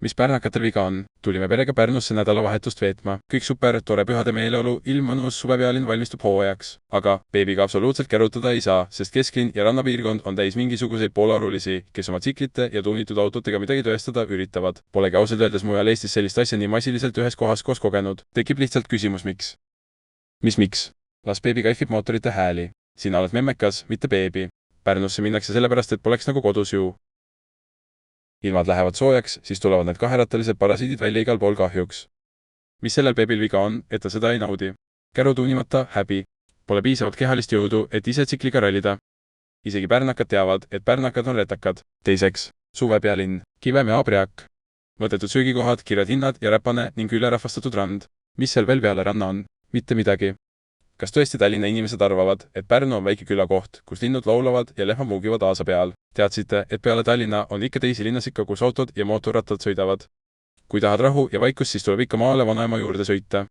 Mis pärnakatel viga on? Tulime perega Pärnusse nädalavahetust veetma. Kõik super, tore pühade meeleolu, ilm mõnus, suvepealinn valmistub hooajaks. Aga beebiga absoluutselt kerutada ei saa, sest kesklinn ja rannapiirkond on täis mingisuguseid poolearulisi, kes oma tsiklite ja tunnitud autodega midagi tõestada üritavad. Polegi ausalt öeldes mujal Eestis sellist asja nii massiliselt ühes kohas koos kogenud. Tekib lihtsalt küsimus, miks? Miks? Las beebi kaifib mootorite hääli. Sina oled memmekas, mitte beebi. Pärnusse minnakse sellepärast, et poleks nagu kodus ju. Ilmad lähevad soojaks, siis tulevad need kaherattalised parasiidid välja igal pool kahjuks. Mis sellel beebil viga on, et ta seda ei naudi? Käru tuunimata häbi. Pole piisavalt kehalist jõudu, et ise tsikliga rallida. Isegi pärnakad teavad, et pärnakad on retakad. Teiseks, suvepealinn, Kivem ja Abriak. Mõttetud söögikohad, kired hinnad ja räpane ning ülerahvastatud rand. Mis seal veel peale ranna on? Mitte midagi. Kas tõesti Tallinna inimesed arvavad, et Pärnu on väike külakoht, kus linnud laulavad ja lehma muugivad aasa peal? Teadsite, et peale Tallinna on ikka teisi linnasid ka, kus autod ja mootorrattad sõidavad? Kui tahad rahu ja vaikust, siis tuleb ikka maale vanaema juurde sõita.